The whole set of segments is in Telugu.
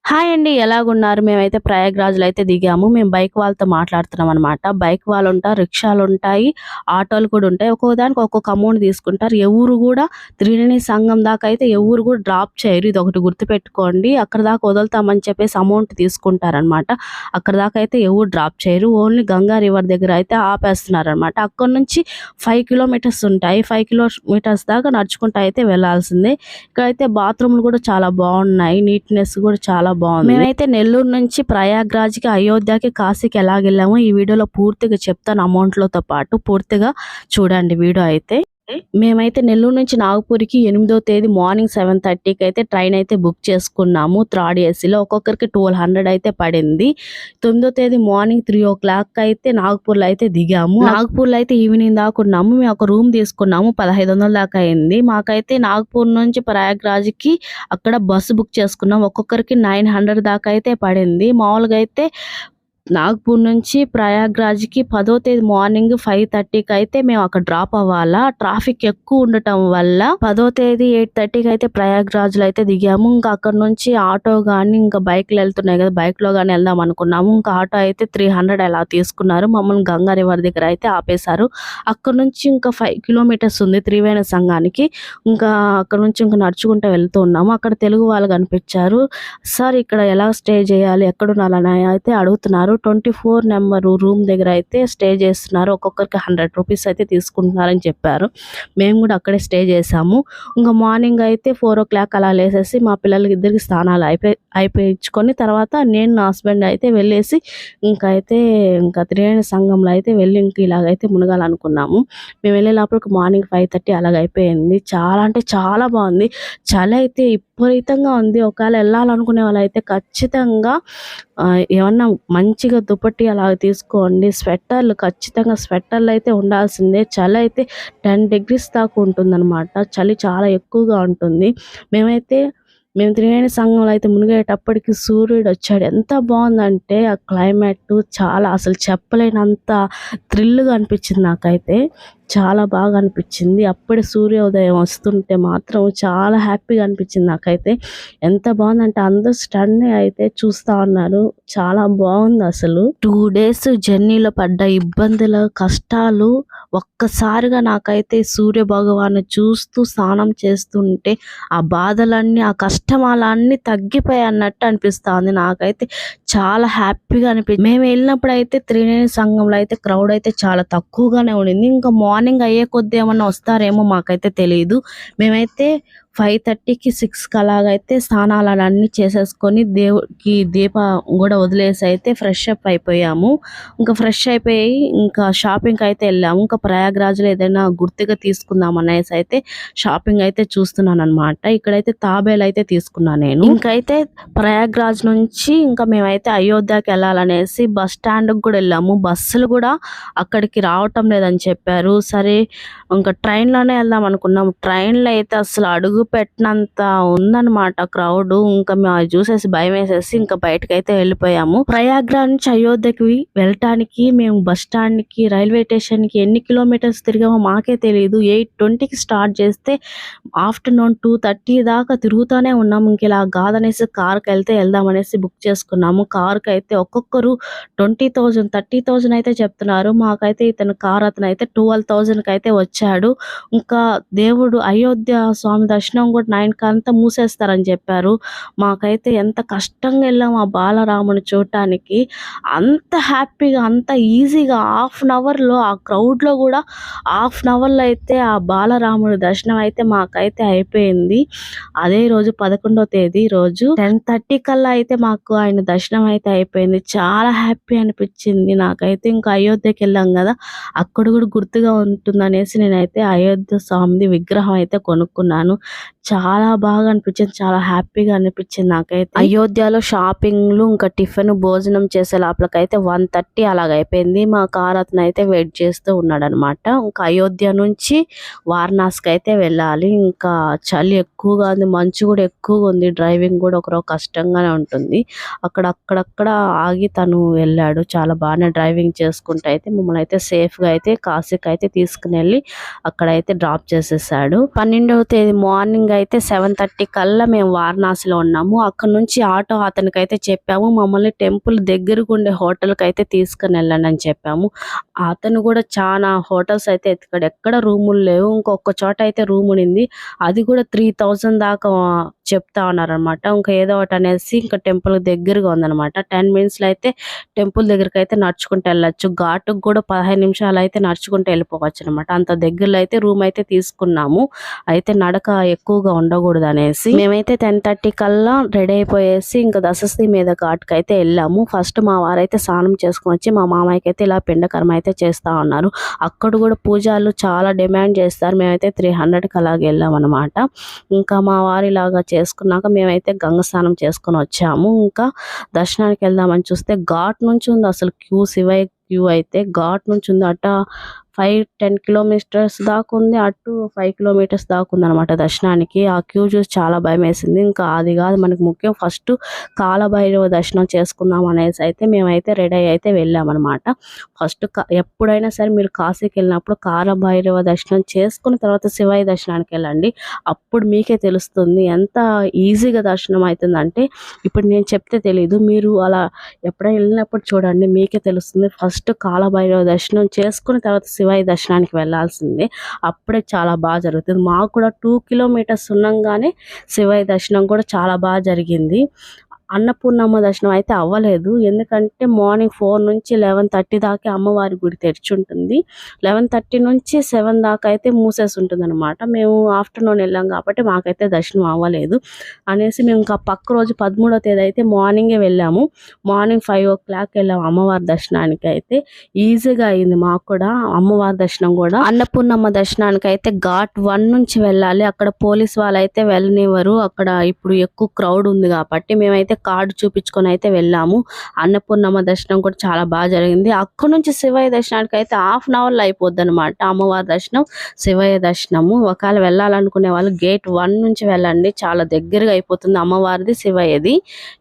హాయ్ అండి. ఎలాగున్నారు? మేమైతే ప్రయాగ్‌రాజ్‌లో అయితే దిగాము. మేము బైక్ వాళ్ళతో మాట్లాడుతున్నామనమాట. బైక్ వాళ్ళుంటారు, రిక్షాలుంటాయి, ఆటోలు కూడా ఉంటాయి. ఒక్కొక్కదానికి ఒక్కొక్క అమౌంట్ తీసుకుంటారు. ఎవరు గూడా త్రివేణి సంగం దాకా అయితే ఎవరు కూడా డ్రాప్ చేయరు. ఇదొకటి గుర్తుపెట్టుకోండి. అక్కడి దాకా వదులుతామని చెప్పేసి అమౌంట్ తీసుకుంటారనమాట. అక్కడి దాకా అయితే ఎవరు డ్రాప్ చేయరు. ఓన్లీ గంగా రివర్ దగ్గర అయితే ఆపేస్తున్నారనమాట. అక్కడి నుంచి 5 కిలోమీటర్స్ ఉంటాయి. 5 కిలోమీటర్స్ దాకా నడుచుకుంటూ అయితే వెళ్ళాల్సిందే. ఇక్కడైతే బాత్రూమ్‌లు కూడా చాలా బాగున్నాయి. నీట్‌నెస్ కూడా చాలా బాగుంది. మేమైతే నెల్లూరు నుంచి ప్రయాగ్‌రాజ్‌కి, అయోధ్యకి, కాశీకి ఎలాగెళ్ళామో ఈ వీడియోలో పూర్తిగా చెప్తాను అమౌంట్‌లతో పాటు. పూర్తిగా చూడండి వీడియో అయితే. మేమైతే నెల్లూరు నుంచి నాగపూర్‌కి 8వ తేదీ మార్నింగ్ 7:30కి అయితే ట్రైన్ అయితే బుక్ చేసుకున్నాము. థర్డ్ ఏసీలో ఒక్కొక్కరికి 1200 అయితే పడింది. 9వ తేదీ మార్నింగ్ 3:00 అయితే నాగపూర్‌లో అయితే దిగాము. నాగపూర్‌లో అయితే ఈవినింగ్ దాకా ఉన్నాము. మేము ఒక రూమ్ తీసుకున్నాము. 1500 దాకా అయింది. మాకైతే నాగపూర్ నుంచి ప్రయాగ్‌రాజ్‌కి అక్కడ బస్సు బుక్ చేసుకున్నాం. ఒక్కొక్కరికి 900 దాకా అయితే పడింది. మామూలుగా అయితే నాగపూర్ నుంచి ప్రయాగ్‌రాజ్‌కి 10వ తేదీ మార్నింగ్ 5:30కి అయితే మేము అక్కడ డ్రాప్ అవ్వాలా. ట్రాఫిక్ ఎక్కువ ఉండటం వల్ల 10వ తేదీ 8:30కి అయితే ప్రయాగ్‌రాజ్‌లో అయితే దిగాము. ఇంకా అక్కడ నుంచి ఆటో గాని, ఇంకా బైక్‌లు వెళ్తున్నాయి కదా, బైక్‌లో గాని వెళ్దాం అనుకున్నాము. ఇంకా ఆటో అయితే 300 అలా తీసుకున్నారు. మమ్మల్ని గంగా రివర్ దగ్గర అయితే ఆపేశారు. అక్కడ నుంచి ఇంకా 5 కిలోమీటర్స్ ఉంది త్రివేణి సంఘానికి. ఇంకా అక్కడ నుంచి ఇంకా నడుచుకుంటూ వెళ్తూ ఉన్నాము. అక్కడ తెలుగు వాళ్ళు కనిపించారు. సార్ ఇక్కడ ఎలా స్టే చేయాలి, ఎక్కడ ఉండాలని అయితే అడుగుతున్నారు. 24 నెంబర్ రూమ్ దగ్గర అయితే స్టే చేస్తున్నారు. ఒక్కొక్కరికి 100 రూపీస్ అయితే తీసుకుంటున్నారని చెప్పారు. మేము కూడా అక్కడే స్టే చేసాము. ఇంకా మార్నింగ్ అయితే 4:00 అలా లేసేసి మా పిల్లలకి ఇద్దరికి స్నానాలు అయిపోయించుకొని తర్వాత నేను నా హస్బెండ్ అయితే వెళ్ళేసి ఇంకా త్రివేణి సంఘంలో అయితే వెళ్ళి ఇంక ఇలాగైతే మునగాలనుకున్నాము. మేము వెళ్ళే లోపలికి మార్నింగ్ 5:30 అలాగ అయిపోయింది. చాలా అంటే చాలా బాగుంది. చలి అయితే విపరీతంగా ఉంది. ఒకవేళ వెళ్ళాలనుకునే వాళ్ళైతే ఖచ్చితంగా ఏమన్నా మంచిగా దుప్పటి అలా తీసుకోండి. ఖచ్చితంగా స్వెటర్లు అయితే ఉండాల్సిందే. చలి అయితే 10 degrees దాకా ఉంటుందన్నమాట. చలి చాలా ఎక్కువగా ఉంటుంది. మేము త్రివేణి సంగంలో అయితే మునిగేటప్పటికి సూర్యుడు వచ్చాడు. ఎంత బాగుందంటే ఆ క్లైమేట్ చాలా అసలు చెప్పలేనంత థ్రిల్గా అనిపించింది నాకైతే. చాలా బాగా అనిపించింది. అప్పుడే సూర్యోదయం వస్తుంటే మాత్రం చాలా హ్యాపీగా అనిపించింది నాకైతే. ఎంత బాగుందంటే అందరూ స్టన్ అయితే చూస్తూ ఉన్నారు. చాలా బాగుంది అసలు. 2 days జర్నీలో పడ్డ ఇబ్బందులు, కష్టాలు ఒక్కసారిగా నాకైతే సూర్య భగవాను చూస్తూ స్నానం చేస్తుంటే ఆ బాధలన్నీ, ఆ కష్టమాలన్నీ తగ్గిపోయాయి అన్నట్టు అనిపిస్తుంది. నాకైతే చాలా హ్యాపీగా అనిపించింది. మేము వెళ్ళినప్పుడు అయితే త్రివేణి సంఘంలో అయితే క్రౌడ్ అయితే చాలా తక్కువగానే ఉండింది. ఇంకా మార్నింగ్ అయ్యే కొద్దీ ఏమన్నా వస్తారేమో మాకైతే తెలియదు. మేమైతే 5:30కి 6కి అలాగైతే స్నానాలు అన్నీ చేసేసుకొని దేవుడికి దీపం కూడా వదిలేసి అయితే ఫ్రెష్ అప్ అయిపోయాము. ఇంకా ఫ్రెష్ అయిపోయి ఇంకా షాపింగ్కి అయితే వెళ్ళాము. ఇంకా ప్రయాగ్‌రాజ్‌లో ఏదైనా గుర్తుగా తీసుకుందాం అనేసి అయితే షాపింగ్ అయితే చూస్తున్నాను అనమాట. ఇక్కడైతే తాబేలు అయితే తీసుకున్నాను నేను. ఇంకైతే ప్రయాగ్‌రాజ్ నుంచి ఇంకా మేమైతే అయోధ్యకి వెళ్ళాలనేసి బస్ స్టాండ్కి కూడా వెళ్ళాము. బస్సులు కూడా అక్కడికి రావటం లేదని చెప్పారు. సరే ఇంకా ట్రైన్లోనే వెళ్దాం అనుకున్నాం. ట్రైన్లో అయితే అసలు అడుగు పెట్టినంత ఉందన్నమాట క్రౌడ్. ఇంకా మేము అది చూసేసి భయం వేసేసి ఇంకా బయటకైతే వెళ్ళిపోయాము. ప్రయాగ్రాజ్ నుంచి అయోధ్యకి వెళ్ళటానికి మేము బస్ స్టాండ్కి, రైల్వే స్టేషన్కి ఎన్ని కిలోమీటర్స్ తిరిగామో మాకే తెలియదు. 8:20కి స్టార్ట్ చేస్తే ఆఫ్టర్నూన్ 2:30 దాకా తిరుగుతూనే ఉన్నాము. ఇంక ఇలా కాదనేసి కార్కి వెళ్దామనేసి బుక్ చేసుకున్నాము. కార్కి అయితే ఒక్కొక్కరు 20,000 30,000 అయితే చెప్తున్నారు. మాకైతే ఇతను కార్ అతను అయితే 12,000కి అయితే వచ్చాడు. ఇంకా దేవుడు అయోధ్య స్వామి దర్శనం కూడా 9కి అంతా మూసేస్తారని చెప్పారు. మాకైతే ఎంత కష్టంగా వెళ్ళాము ఆ బాలరాముని చూడటానికి. అంత హ్యాపీగా, అంత ఈజీగా హాఫ్ అన్ అవర్లో ఆ క్రౌడ్లో కూడా హాఫ్ అన్ అవర్లో అయితే ఆ బాలరాముడి దర్శనం అయితే మాకైతే అయిపోయింది. అదే రోజు 11వ తేదీ రోజు 10:30 కల్లా అయితే మాకు ఆయన దర్శనం అయితే అయిపోయింది. చాలా హ్యాపీ అనిపించింది నాకైతే. ఇంకా అయోధ్యకి వెళ్ళాం కదా, అక్కడ కూడా గుర్తుగా ఉంటుందనేసి నేనైతే అయోధ్య స్వామిది విగ్రహం అయితే కొనుక్కున్నాను. చాలా బాగా అనిపించింది. చాలా హ్యాపీగా అనిపించింది నాకైతే. అయోధ్యలో షాపింగ్లు, ఇంకా టిఫిన్, భోజనం చేసే లోపలకైతే 1:30 అలాగ అయిపోయింది. మా కార్ అతను అయితే వెయిట్ చేస్తూ ఉన్నాడు అనమాట. ఇంకా అయోధ్య నుంచి వారణాసికి అయితే వెళ్ళాలి. ఇంకా చలి ఎక్కువగా ఉంది, మంచు కూడా ఎక్కువగా ఉంది. డ్రైవింగ్ కూడా ఒకరోజు కష్టంగానే ఉంటుంది. అక్కడక్కడ ఆగి తను వెళ్ళాడు. చాలా బాగానే డ్రైవింగ్ చేసుకుంటూ అయితే మమ్మల్ని అయితే సేఫ్గా అయితే కాశీకి అయితే తీసుకుని వెళ్ళి అక్కడైతే డ్రాప్ చేసేసాడు. 12వ తేదీ మార్నింగ్ మార్నింగ్ అయితే 7:30 కల్లా మేము వారణాసిలో ఉన్నాము. అక్కడ నుంచి ఆటో అతనికైతే చెప్పాము, మమ్మల్ని టెంపుల్ దగ్గరకు ఉండే హోటల్కి అయితే తీసుకుని వెళ్ళండి అని చెప్పాము. అతను కూడా చాలా హోటల్స్ అయితే ఎతికాడు, ఎక్కడ రూములు లేవు. ఇంకొక చోట అయితే రూమ్ ఉండింది, అది కూడా 3000 దాకా చెప్తా ఉన్నారనమాట. ఇంకా ఏదో ఒకటి అనేసి ఇంకా టెంపుల్ దగ్గరగా ఉందనమాట. 10 మినిట్స్లో అయితే టెంపుల్ దగ్గరికి అయితే నడుచుకుంటూ వెళ్ళొచ్చు. ఘాటుకు కూడా 15 నిమిషాలు అయితే నడుచుకుంటూ వెళ్ళిపోవచ్చు అనమాట. అంత దగ్గరలో అయితే రూమ్ అయితే తీసుకున్నాము. అయితే నడక ఎక్కువగా ఉండకూడదు అనేసి మేమైతే 10:30 కల్లా రెడీ అయిపోయేసి ఇంకా దశశ్రీ మీద ఘాట్కి అయితే వెళ్ళాము. ఫస్ట్ మా వారైతే స్నానం చేసుకుని వచ్చి మా మామయ్యకి అయితే ఇలా పిండకర్మ అయితే చేస్తా ఉన్నారు. అక్కడ కూడా పూజలు చాలా డిమాండ్ చేస్తారు. మేమైతే 300కి అలాగే వెళ్ళాం అనమాట. ఇంకా మా వారు ఇలాగా చేసుకున్నాక మేమైతే గంగ స్నానం చేసుకుని వచ్చాము. ఇంకా దర్శనానికి వెళ్దామని చూస్తే ఘాట్ నుంచి ఉంది అసలు శివయ్య క్యూ అయితే ఘాట్ నుంచి ఉంది. 5-10 కిలోమీటర్స్ దాకా ఉంది, అటు 5 కిలోమీటర్స్ దాకా ఉంది అనమాట దర్శనానికి. ఆ క్యూ చూసి చాలా భయం వేసింది. ఇంకా అది కాదు మనకి ముఖ్యం, ఫస్ట్ కాలభైరవ దర్శనం చేసుకుందాం అనేసి అయితే మేమైతే రెడీ అయితే వెళ్ళామన్నమాట. ఫస్ట్ ఎప్పుడైనా సరే మీరు కాశీకి వెళ్ళినప్పుడు కాలభైరవ దర్శనం చేసుకుని తర్వాత శివయ్య దర్శనానికి వెళ్ళండి. అప్పుడు మీకే తెలుస్తుంది ఎంత ఈజీగా దర్శనం అవుతుందంటే. ఇప్పుడు నేను చెప్తే తెలీదు, మీరు అలా ఎప్పుడైనా వెళ్ళినప్పుడు చూడండి, మీకే తెలుస్తుంది. ఫస్ట్ కాలభైరవ దర్శనం చేసుకుని తర్వాత శివయ్య దర్శనానికి వెళ్ళాల్సిందే, అప్పుడే చాలా బాగా జరుగుతుంది. మాకు కూడా 2 కిలోమీటర్స్ ఉన్నాగానే శివయ్య దర్శనం కూడా చాలా బాగా జరిగింది. అన్నపూర్ణమ్మ దర్శనం అయితే అవ్వలేదు, ఎందుకంటే మార్నింగ్ 4 నుంచి 11:30 దాకా అమ్మవారి గుడి తెరిచి ఉంటుంది. 11:30 నుంచి 7 దాకా అయితే మూసేసి ఉంటుంది అనమాట. మేము ఆఫ్టర్నూన్ వెళ్ళాం కాబట్టి మాకైతే దర్శనం అవ్వలేదు అనేసి మేము ఇంకా పక్క రోజు 13వ తేదీ అయితే మార్నింగే వెళ్ళాము. మార్నింగ్ 5 o'clock వెళ్ళాము అమ్మవారి దర్శనానికి. అయితే ఈజీగా అయింది మాకు కూడా అమ్మవారి దర్శనం కూడా. అన్నపూర్ణమ్మ దర్శనానికి అయితే ఘాట్ 1 నుంచి వెళ్ళాలి. అక్కడ పోలీస్ వాళ్ళు అయితే వెళ్ళనివ్వరు, అక్కడ ఇప్పుడు ఎక్కువ క్రౌడ్ ఉంది కాబట్టి మేమైతే కార్డు చూపించుకొని అయితే వెళ్ళాము. అన్నపూర్ణమ్మ దర్శనం కూడా చాలా బాగా జరిగింది. అక్కడ నుంచి శివయ్య దర్శనానికి అయితే 1/2 అవర్లో అయిపోద్ది అనమాట. అమ్మవారి దర్శనం, శివయ్య దర్శనము. ఒకవేళ వెళ్ళాలనుకునే వాళ్ళు గేట్ 1 నుంచి వెళ్ళండి, చాలా దగ్గరగా అయిపోతుంది అమ్మవారిది శివయ్యది.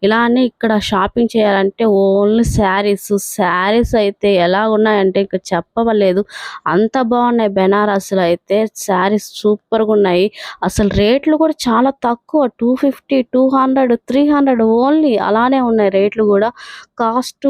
ఇలానే ఇక్కడ షాపింగ్ చేయాలంటే ఓన్లీ శారీస్ అయితే ఎలా ఉన్నాయంటే ఇంకా చెప్పవలేదు, అంత బాగున్నాయి. బెనారస్లో అయితే శారీస్ సూపర్గా ఉన్నాయి. అసలు రేట్లు కూడా చాలా తక్కువ, 250, 200, 300 ఓన్లీ అలానే ఉన్నాయి రేట్లు కూడా. కాస్ట్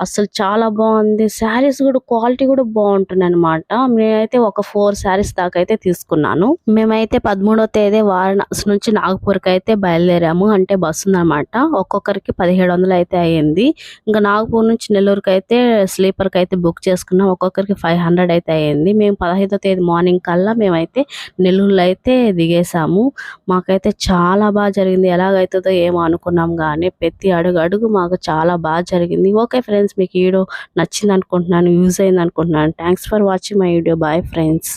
అసలు చాలా బాగుంది. శారీస్ కూడా క్వాలిటీ కూడా బాగుంటుంది అనమాట. నేనైతే ఒక 4 శారీస్ దాకా అయితే తీసుకున్నాను. మేమైతే 13వ తేదీ వారణాసి నుంచి నాగపూర్కి అయితే బయలుదేరాము. అంటే బస్సు ఉందన్నమాట. ఒక్కొక్కరికి 1700 అయితే అయ్యింది. ఇంకా నాగపూర్ నుంచి నెల్లూరుకి అయితే స్లీపర్కి అయితే బుక్ చేసుకున్నాం. ఒక్కొక్కరికి 500 అయితే అయ్యింది. మేము 15వ తేదీ మార్నింగ్ కల్లా మేమైతే నెల్లూరులో అయితే దిగేసాము. మాకైతే చాలా బాగా జరిగింది. ఎలాగైతుందో ఏమో అనుకున్నాం కానీ ప్రతి అడుగు మాకు చాలా బాగా జరిగింది. ఓకే ఫ్రెండ్స్, మీకు ఈ వీడియో నచ్చింది అనుకుంటున్నాను, యూజ్ అయింది అనుకుంటున్నాను. Thanks for watching my video. Bye friends.